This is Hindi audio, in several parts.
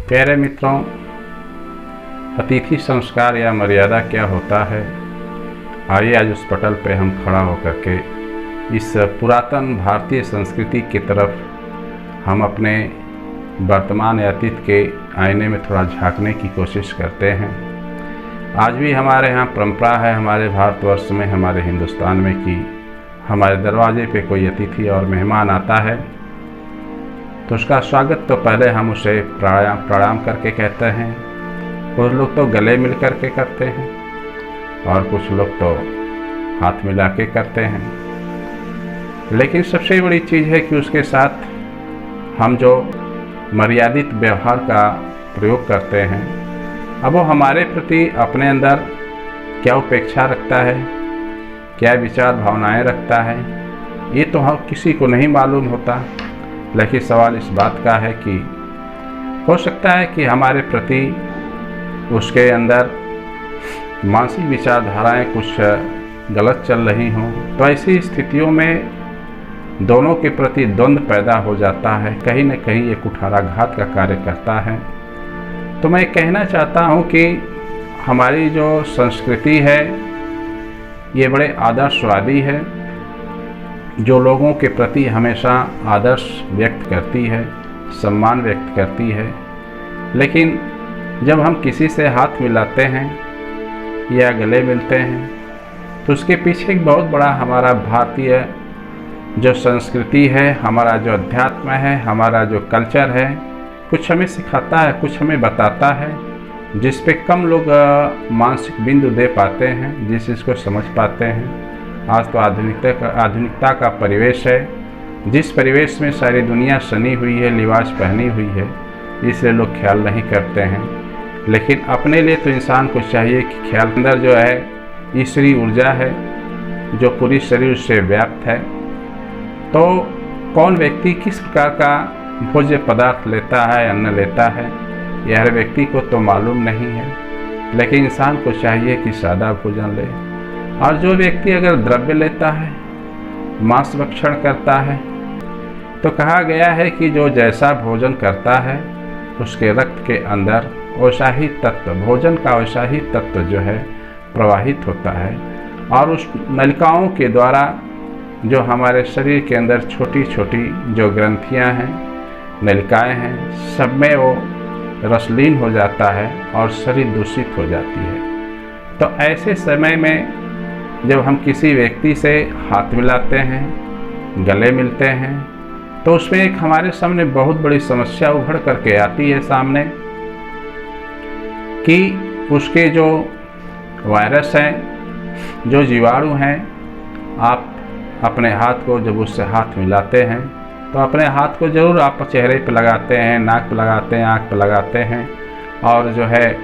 प्यारे मित्रों, अतिथि संस्कार या मर्यादा क्या होता है, आइए आज उस पटल पे हम खड़ा होकर के इस पुरातन भारतीय संस्कृति की तरफ हम अपने वर्तमान या अतीत के आईने में थोड़ा झांकने की कोशिश करते हैं। आज भी हमारे यहाँ परंपरा है, हमारे भारतवर्ष में, हमारे हिंदुस्तान में, कि हमारे दरवाजे पे कोई अतिथि और मेहमान आता है तो उसका स्वागत तो पहले हम उसे प्रणाम करके कहते हैं। कुछ लोग तो गले मिल करके करते हैं और कुछ लोग तो हाथ मिला के करते हैं। लेकिन सबसे बड़ी चीज़ है कि उसके साथ हम जो मर्यादित व्यवहार का प्रयोग करते हैं, अब वो हमारे प्रति अपने अंदर क्या उपेक्षा रखता है, क्या विचार भावनाएं रखता है, ये तो हम किसी को नहीं मालूम होता। लेकिन सवाल इस बात का है कि हो सकता है कि हमारे प्रति उसके अंदर मानसिक विचारधाराएं कुछ गलत चल रही हों, तो ऐसी स्थितियों में दोनों के प्रति द्वंद्व पैदा हो जाता है, कहीं न कहीं ये कुठाराघात का कार्य करता है। तो मैं कहना चाहता हूँ कि हमारी जो संस्कृति है ये बड़े आदर्शवादी है, जो लोगों के प्रति हमेशा आदर्श व्यक्त करती है, सम्मान व्यक्त करती है। लेकिन जब हम किसी से हाथ मिलाते हैं या गले मिलते हैं तो उसके पीछे एक बहुत बड़ा हमारा भारतीय जो संस्कृति है, हमारा जो अध्यात्म है, हमारा जो कल्चर है, कुछ हमें सिखाता है, कुछ हमें बताता है, जिस पे कम लोग मानसिक बिंदु दे पाते हैं, जिस चीज़ को समझ पाते हैं। आज तो आधुनिकता का परिवेश है, जिस परिवेश में सारी दुनिया सनी हुई है, लिबास पहनी हुई है, इसलिए लोग ख्याल नहीं करते हैं। लेकिन अपने लिए तो इंसान को चाहिए कि ख्याल अंदर जो है ईश्वरी ऊर्जा है जो पूरी शरीर से व्याप्त है। तो कौन व्यक्ति किस प्रकार का भोज्य पदार्थ लेता है, अन्न लेता है, यह हर व्यक्ति को तो मालूम नहीं है। लेकिन इंसान को चाहिए कि सादा भोजन ले। और जो व्यक्ति अगर द्रव्य लेता है, मांस भक्षण करता है, तो कहा गया है कि जो जैसा भोजन करता है उसके रक्त के अंदर वैसा ही तत्व, भोजन का वैसा ही तत्व जो है प्रवाहित होता है। और उस नलिकाओं के द्वारा जो हमारे शरीर के अंदर छोटी छोटी जो ग्रंथियां हैं, नलिकाएं हैं, सब में वो रसलीन हो जाता है और शरीर दूषित हो जाती है। तो ऐसे समय में जब हम किसी व्यक्ति से हाथ मिलाते हैं, गले मिलते हैं, तो उसमें एक हमारे सामने बहुत बड़ी समस्या उभर करके आती है सामने कि उसके जो वायरस हैं, जो जीवाणु हैं, आप अपने हाथ को जब उससे हाथ मिलाते हैं तो अपने हाथ को ज़रूर आप चेहरे पर लगाते हैं, नाक पर लगाते हैं, आँख पर लगाते हैं और जो है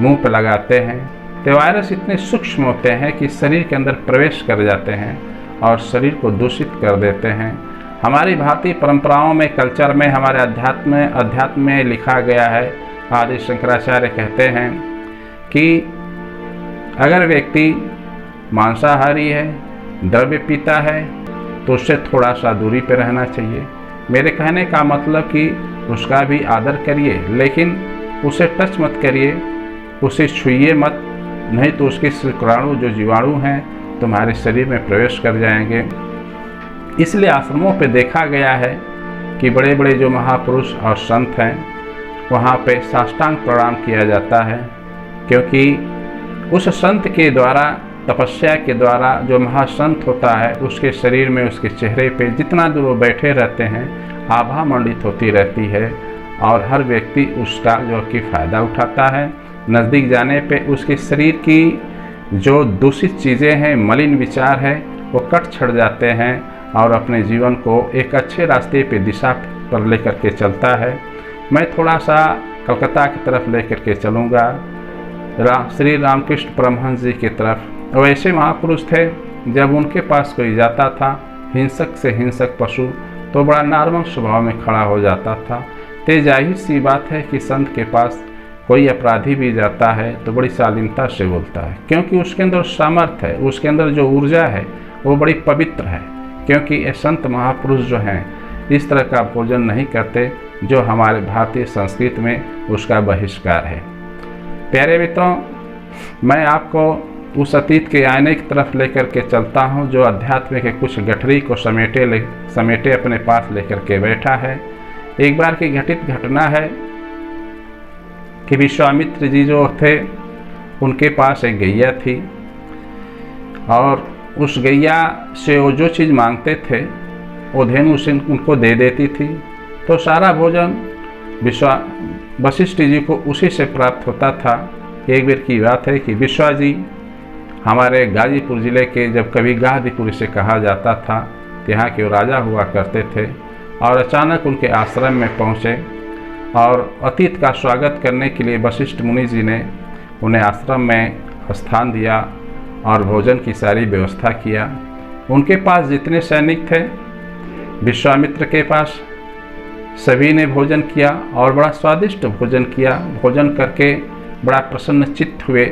मुंह पर लगाते हैं। तो वायरस इतने सूक्ष्म होते हैं कि शरीर के अंदर प्रवेश कर जाते हैं और शरीर को दूषित कर देते हैं। हमारी भारतीय परंपराओं में, कल्चर में, हमारे अध्यात्म में लिखा गया है, आदि शंकराचार्य कहते हैं कि अगर व्यक्ति मांसाहारी है, द्रव्य पीता है, तो उससे थोड़ा सा दूरी पर रहना चाहिए। मेरे कहने का मतलब कि उसका भी आदर करिए, लेकिन उसे टच मत करिए, उसे छुइए मत, नहीं तो उसके शुक्राणु जो जीवाणु हैं तुम्हारे शरीर में प्रवेश कर जाएंगे। इसलिए आश्रमों पे देखा गया है कि बड़े बड़े जो महापुरुष और संत हैं वहाँ पे साष्टांग प्रणाम किया जाता है, क्योंकि उस संत के द्वारा, तपस्या के द्वारा, जो महासंत होता है उसके शरीर में, उसके चेहरे पे जितना दूर वो बैठे रहते हैं आभा मंडित होती रहती है और हर व्यक्ति उसका जो कि फ़ायदा उठाता है। नज़दीक जाने पे उसके शरीर की जो दूषित चीज़ें हैं, मलिन विचार है, वो कट छड़ जाते हैं और अपने जीवन को एक अच्छे रास्ते पे, दिशा पर लेकर के चलता है। मैं थोड़ा सा कलकत्ता की तरफ लेकर के चलूँगा, श्री रामकृष्ण परमहंस जी की तरफ। वैसे महापुरुष थे, जब उनके पास कोई जाता था हिंसक से हिंसक पशु, तो बड़ा नॉर्मल स्वभाव में खड़ा हो जाता था। तो जाहिर सी बात है कि संत के पास कोई अपराधी भी जाता है तो बड़ी शालीनता से बोलता है, क्योंकि उसके अंदर सामर्थ्य है, उसके अंदर जो ऊर्जा है वो बड़ी पवित्र है। क्योंकि ये संत महापुरुष जो हैं इस तरह का भोजन नहीं करते, जो हमारे भारतीय संस्कृति में उसका बहिष्कार है। प्यारे मित्रों, मैं आपको उस अतीत के आईने की तरफ लेकर के चलता हूँ जो अध्यात्म के कुछ गठरी को समेटे अपने पास लेकर के बैठा है। एक बार की घटित घटना है कि विश्वामित्र जी जो थे उनके पास एक गैया थी और उस गैया से वो जो चीज़ मांगते थे वो धेनु उसे उनको दे देती थी। तो सारा भोजन वशिष्ठ जी को उसी से प्राप्त होता था। एक बार की बात है कि विश्वा जी हमारे गाजीपुर ज़िले के, जब कभी गाजीपुर से कहा जाता था, यहाँ के राजा हुआ करते थे और अचानक उनके आश्रम में पहुँचे और अतिथि का स्वागत करने के लिए वशिष्ठ मुनि जी ने उन्हें आश्रम में स्थान दिया और भोजन की सारी व्यवस्था किया। उनके पास जितने सैनिक थे विश्वामित्र के पास, सभी ने भोजन किया और बड़ा स्वादिष्ट भोजन किया। भोजन करके बड़ा प्रसन्न चित्त हुए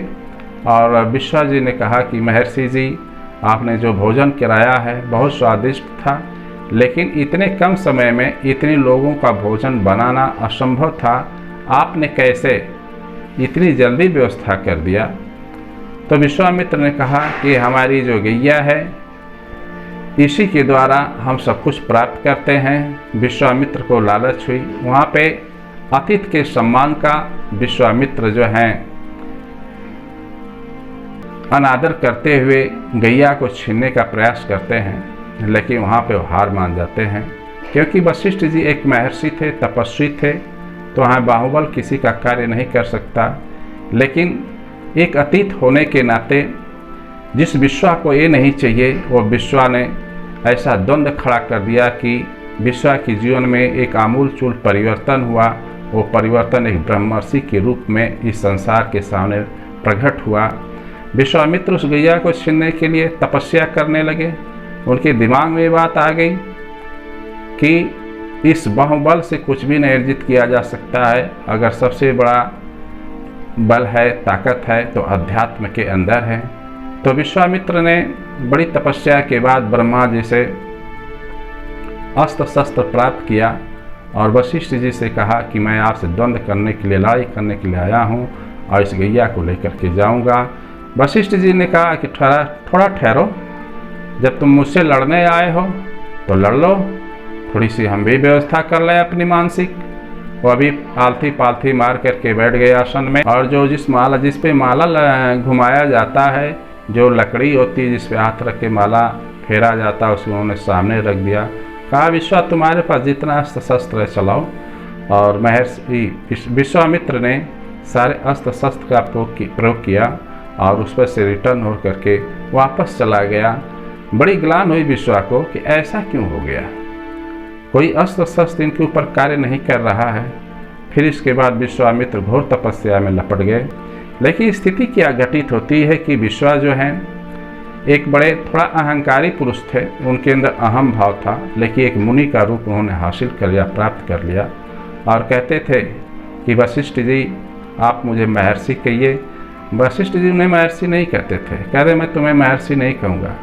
और विश्वा जी ने कहा कि महर्षि जी, आपने जो भोजन कराया है बहुत स्वादिष्ट था, लेकिन इतने कम समय में इतने लोगों का भोजन बनाना असंभव था, आपने कैसे इतनी जल्दी व्यवस्था कर दिया। तो विश्वामित्र ने कहा कि हमारी जो गैया है इसी के द्वारा हम सब कुछ प्राप्त करते हैं। विश्वामित्र को लालच हुई। वहाँ पे अतिथि के सम्मान का विश्वामित्र जो हैं अनादर करते हुए गैया को छीनने का प्रयास करते हैं, लेकिन वहाँ पे हार मान जाते हैं क्योंकि वशिष्ठ जी एक महर्षि थे, तपस्वी थे, तो वहाँ बाहुबल किसी का कार्य नहीं कर सकता। लेकिन एक अतीत होने के नाते जिस विश्वा को ये नहीं चाहिए वो विश्वा ने ऐसा द्वंद्व खड़ा कर दिया कि विश्वा के जीवन में एक आमूलचूल परिवर्तन हुआ। वो परिवर्तन एक ब्रह्मर्षि के रूप में इस संसार के सामने प्रकट हुआ। विश्वामित्र उस गैया को छीनने के लिए तपस्या करने लगे। उनके दिमाग में ये बात आ गई कि इस बाहुबल से कुछ भी नहीं अर्जित किया जा सकता है। अगर सबसे बड़ा बल है, ताकत है, तो अध्यात्म के अंदर है। तो विश्वामित्र ने बड़ी तपस्या के बाद ब्रह्मा जी से अस्त्र शस्त्र प्राप्त किया और वशिष्ठ जी से कहा कि मैं आपसे द्वंद्व करने के लिए, लड़ाई करने के लिए आया हूँ और इस गैया को लेकर के जाऊँगा। वशिष्ठ जी ने कहा कि थोड़ा ठहरो, जब तुम मुझसे लड़ने आए हो तो लड़ लो, थोड़ी सी हम भी व्यवस्था कर लें अपनी मानसिक। वो अभी आलथी पालथी मार करके बैठ गए आसन में और जो जिस पे माला घुमाया जाता है, जो लकड़ी होती है जिस पे हाथ रख के माला फेरा जाता है, उसको उन्होंने सामने रख दिया। कहा विश्वा तुम्हारे पास जितना अस्त्र शस्त्र है चलाओ। और महर्षि विश्वामित्र ने सारे अस्त्र शस्त्र का प्रयोग किया और उस पर से रिटर्न हो करके वापस चला गया। बड़ी ग्लानि हुई विश्वा को कि ऐसा क्यों हो गया, कोई अस्त्र शस्त्र इनके ऊपर कार्य नहीं कर रहा है। फिर इसके बाद विश्वामित्र घोर तपस्या में लपट गए। लेकिन स्थिति क्या घटित होती है कि विश्वा जो हैं एक बड़े थोड़ा अहंकारी पुरुष थे, उनके अंदर अहम भाव था, लेकिन एक मुनि का रूप उन्होंने हासिल कर लिया, प्राप्त कर लिया और कहते थे कि वशिष्ठ जी आप मुझे महर्षि कहिए। वशिष्ठ जी उन्हें महर्षि नहीं कहते थे, कह रहे मैं तुम्हें महर्षि नहीं कहूँगा।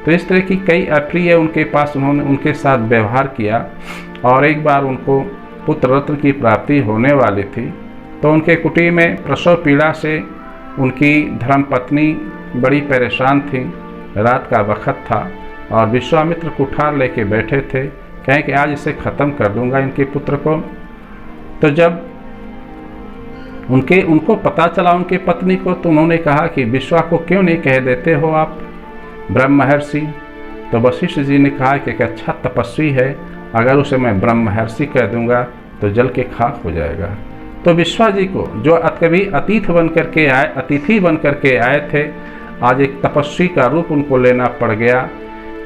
तो इस तरह की कई अप्रिय उनके पास उन्होंने उनके साथ व्यवहार किया और एक बार उनको पुत्र रत्न की प्राप्ति होने वाली थी तो उनके कुटीर में प्रसव पीड़ा से उनकी धर्मपत्नी बड़ी परेशान थी। रात का वक्त था और विश्वामित्र कुठार लेके बैठे थे, कहें कि आज इसे ख़त्म कर दूंगा इनके पुत्र को। तो जब उनको पता चला उनके पत्नी को, तो उन्होंने कहा कि विश्वा को क्यों नहीं कह देते हो आप ब्रह्म महर्षि। तो वशिष्ठ जी ने कहा कि एक अच्छा तपस्वी है, अगर उसे मैं ब्रह्म महर्षि कह दूंगा तो जल के खाक हो जाएगा। तो विश्वा जी को जो कभी अतिथि बन करके आए थे, आज एक तपस्वी का रूप उनको लेना पड़ गया।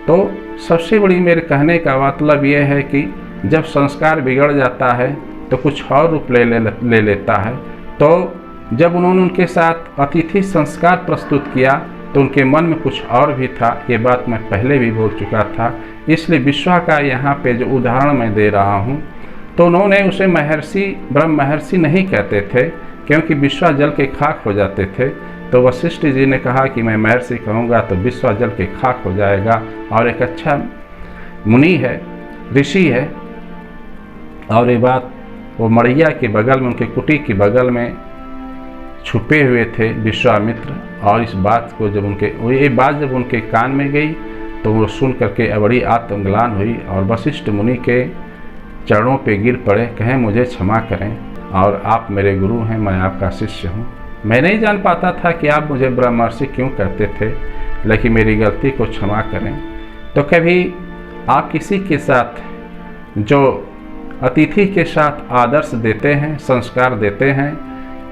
तो सबसे बड़ी मेरे कहने का मतलब ये है कि जब संस्कार बिगड़ जाता है तो कुछ और रूप ले लेता है। तो जब उन्होंने उनके साथ अतिथि संस्कार प्रस्तुत किया तो उनके मन में कुछ और भी था। ये बात मैं पहले भी बोल चुका था, इसलिए विश्वा का यहाँ पे जो उदाहरण मैं दे रहा हूँ, तो उन्होंने उसे महर्षि ब्रह्म महर्षि नहीं कहते थे क्योंकि विश्वा जल के खाक हो जाते थे। तो वशिष्ठ जी ने कहा कि मैं महर्षि कहूँगा तो विश्वा जल के खाक हो जाएगा और एक अच्छा मुनि है, ऋषि है। और ये बात वो मड़ैया के बगल में, उनके कुटी के बगल में छुपे हुए थे विश्वामित्र। और इस बात को ये बात जब उनके कान में गई तो वो सुन करके बड़ी आत्मग्लान हुई और वशिष्ठ मुनि के चरणों पे गिर पड़े, कहें मुझे क्षमा करें और आप मेरे गुरु हैं, मैं आपका शिष्य हूँ। मैं नहीं जान पाता था कि आप मुझे ब्रह्मर्षि क्यों करते थे, लेकिन मेरी गलती को क्षमा करें। तो कभी आप किसी के साथ जो अतिथि के साथ आदर्श देते हैं, संस्कार देते हैं,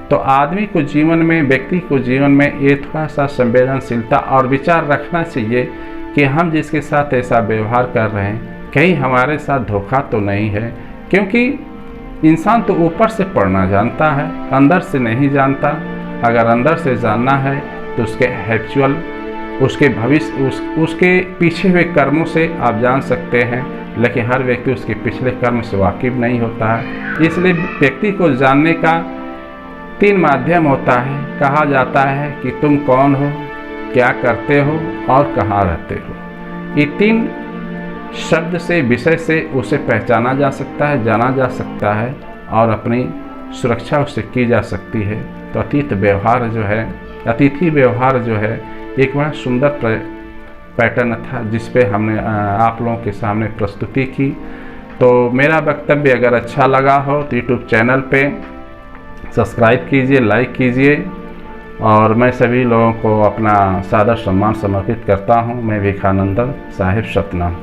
तो आदमी को जीवन में, व्यक्ति को जीवन में ये थोड़ा सा संवेदनशीलता और विचार रखना चाहिए कि हम जिसके साथ ऐसा व्यवहार कर रहे हैं कहीं हमारे साथ धोखा तो नहीं है। क्योंकि इंसान तो ऊपर से पढ़ना जानता है, अंदर से नहीं जानता। अगर अंदर से जानना है तो उसके हैप्चुअल, उसके भविष्य, उसके पीछे हुए कर्मों से आप जान सकते हैं, लेकिन हर व्यक्ति उसके पिछले कर्म से वाकिफ नहीं होता है। इसलिए व्यक्ति को जानने का 3 माध्यम होता है। कहा जाता है कि तुम कौन हो, क्या करते हो और कहाँ रहते हो। ये 3 शब्द से, विषय से उसे पहचाना जा सकता है, जाना जा सकता है और अपनी सुरक्षा उससे की जा सकती है। तो अतिथि व्यवहार जो है एक बड़ा सुंदर पैटर्न था जिस पे हमने आप लोगों के सामने प्रस्तुति की। तो मेरा वक्तव्य अगर अच्छा लगा हो तो यूट्यूब चैनल पे सब्सक्राइब कीजिए, लाइक कीजिए और मैं सभी लोगों को अपना सादर सम्मान समर्पित करता हूँ। मैं विवेकानंद साहिब सतनाम।